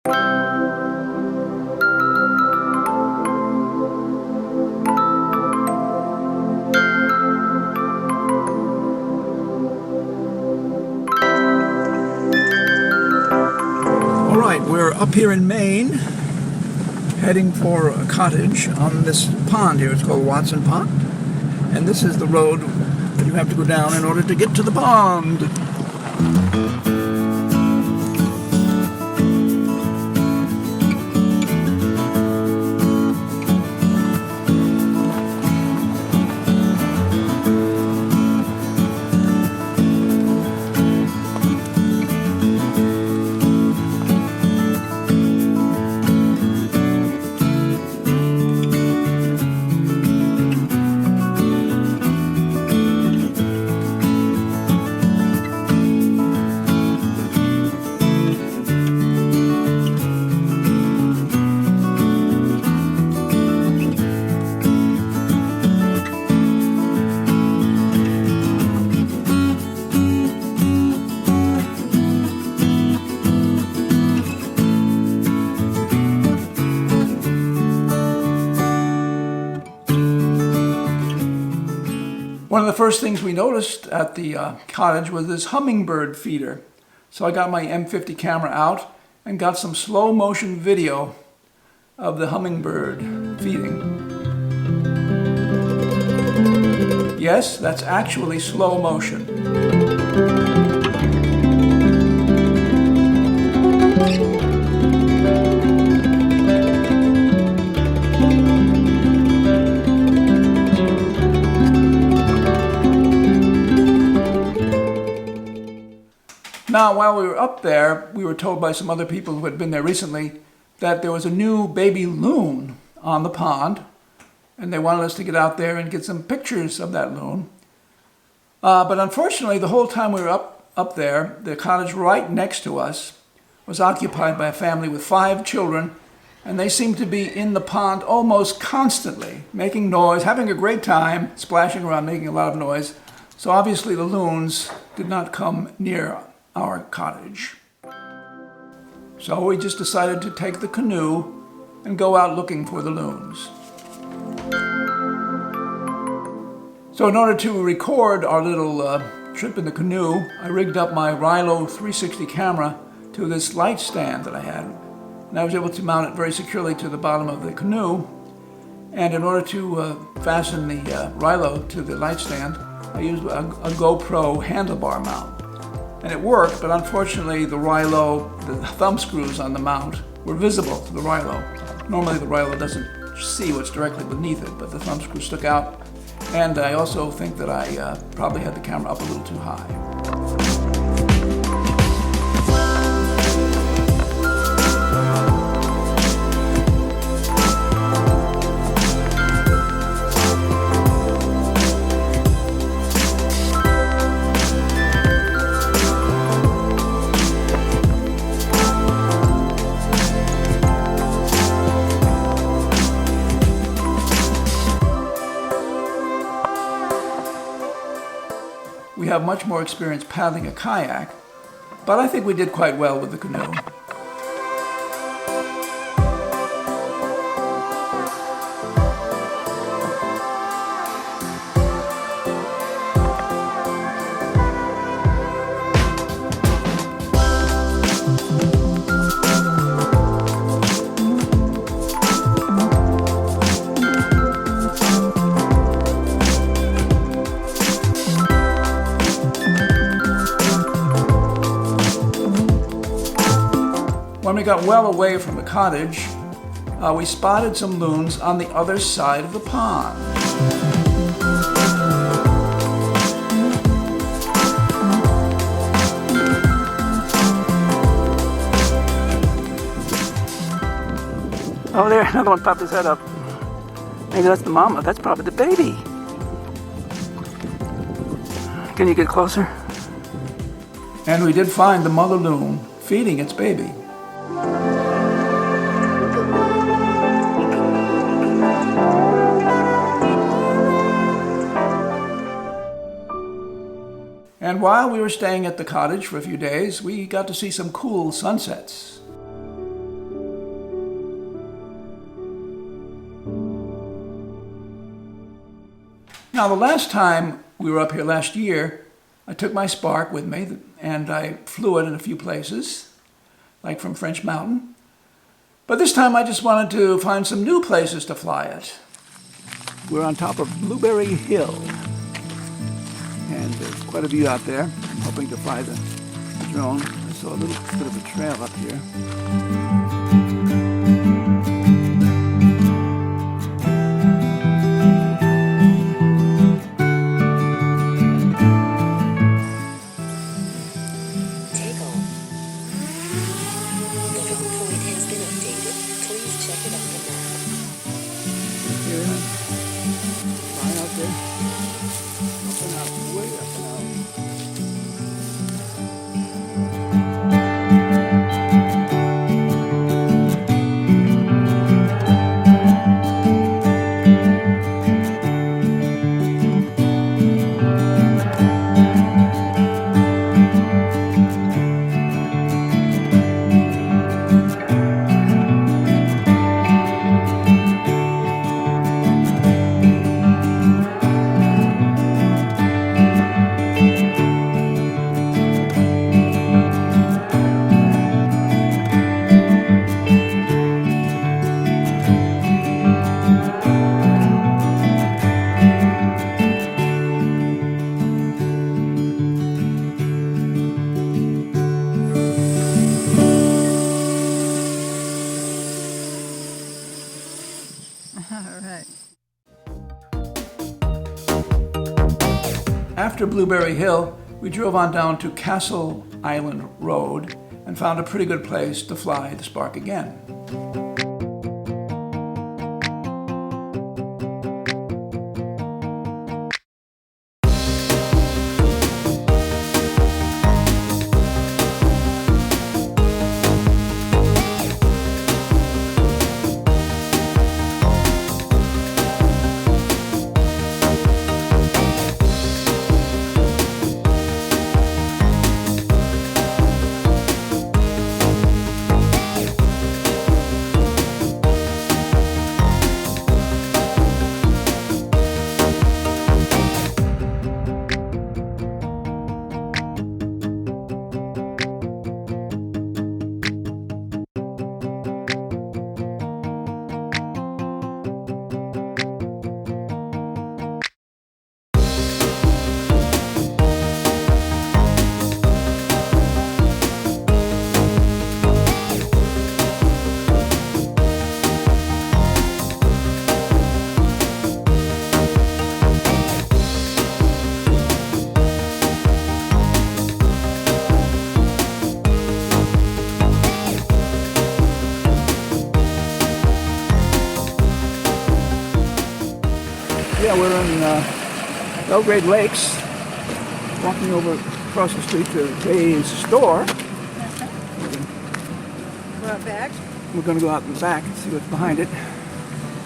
All right, we're up here in Maine, heading for a cottage on this pond here. It's called Watson Pond. And this is the road that you have to go down in order to get to the pond. One of the first things we noticed at the cottage was this hummingbird feeder. So I got my M50 camera out and got some slow motion video of the hummingbird feeding. Yes, that's actually slow motion. Now, while we were up there, we were told by some other people who had been there recently that there was a new baby loon on the pond, and they wanted us to get out there and get some pictures of that loon. But unfortunately, the whole time we were up there, the cottage right next to us was occupied by a family with 5 children, and they seemed to be in the pond almost constantly, making noise, having a great time, splashing around, making a lot of noise. So obviously the loons did not come near our cottage. So we just decided to take the canoe and go out looking for the loons. So in order to record our little trip in the canoe, I rigged up my Rilo 360 camera to this light stand that I had. And I was able to mount it very securely to the bottom of the canoe. And in order to fasten the Rilo to the light stand, I used a GoPro handlebar mount. And it worked, but unfortunately the Rilo, the thumb screws on the mount, were visible to the Rilo. Normally the Rilo doesn't see what's directly beneath it, but the thumb screw stuck out. And I also think that I probably had the camera up a little too high. We have much more experience paddling a kayak, but I think we did quite well with the canoe. When we got well away from the cottage, we spotted some loons on the other side of the pond. Oh, there, another one popped his head up. Maybe that's the mama. That's probably the baby. Can you get closer? And we did find the mother loon feeding its baby. And while we were staying at the cottage for a few days, we got to see some cool sunsets. Now, the last time we were up here last year, I took my Spark with me and I flew it in a few places, like from French Mountain. But this time I just wanted to find some new places to fly it. We're on top of Blueberry Hill, and there's quite a view out there. I'm hoping to fly the drone. I saw a little bit of a trail up here. After Blueberry Hill, we drove on down to Castle Island Road and found a pretty good place to fly the Spark again. Yeah, we're in Belgrade Lakes, walking over across the street to Ray's store. We're out back? We're going to go out in the back and see what's behind it.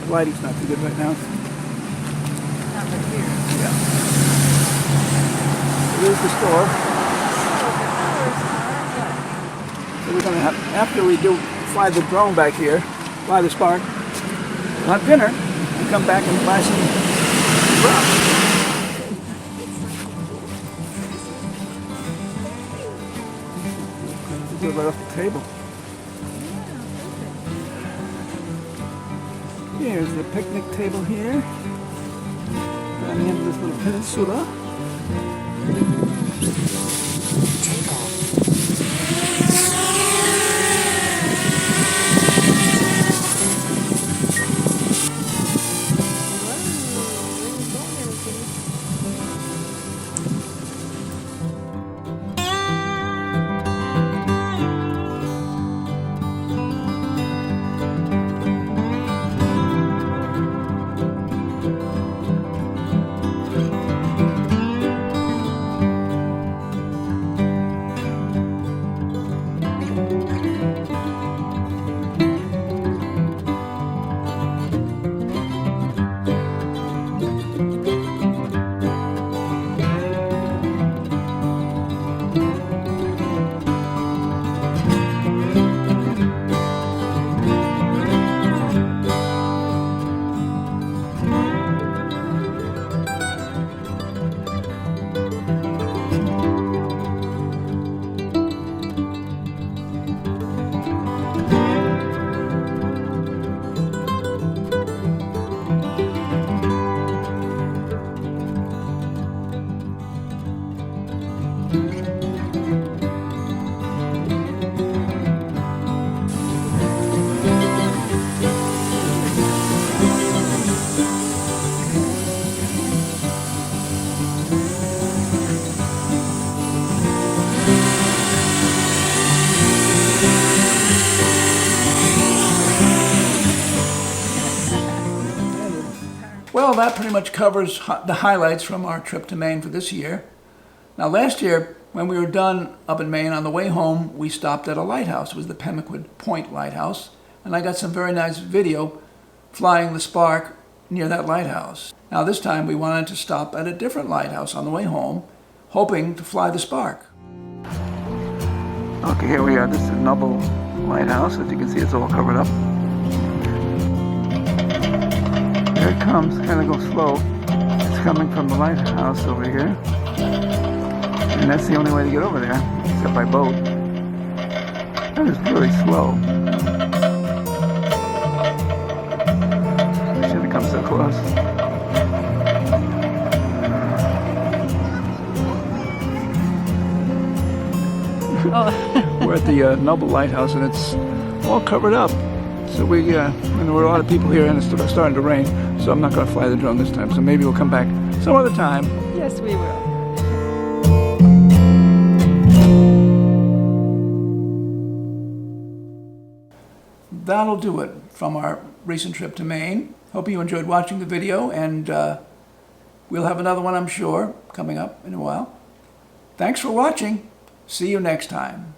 The lighting's not too good right now. Not right here. Yeah. Here's the store. So we're going to have, after we do fly the drone back here, fly the Spark, we'll have dinner and come back and buy some props. Right off the table. Here's the picnic table here. On the end of this little peninsula. Take off. Well, that pretty much covers the highlights from our trip to Maine for this year. Now, last year, when we were done up in Maine, on the way home, we stopped at a lighthouse. It was the Pemaquid Point Lighthouse, and I got some very nice video flying the Spark near that lighthouse. Now, this time, we wanted to stop at a different lighthouse on the way home, hoping to fly the Spark. Okay, here we are. This is Noble Lighthouse. As you can see, it's all covered up. Here it comes. Kind of go slow. It's coming from the lighthouse over here. And that's the only way to get over there, except by boat. That is really slow. I shouldn't have come so close. We're at the Noble Lighthouse, and it's all covered up. So and there were a lot of people here, and it's starting to rain. So I'm not going to fly the drone this time. So maybe we'll come back some other time. Yes, we will. That'll do it from our recent trip to Maine. Hope you enjoyed watching the video, and we'll have another one, I'm sure, coming up in a while. Thanks for watching. See you next time.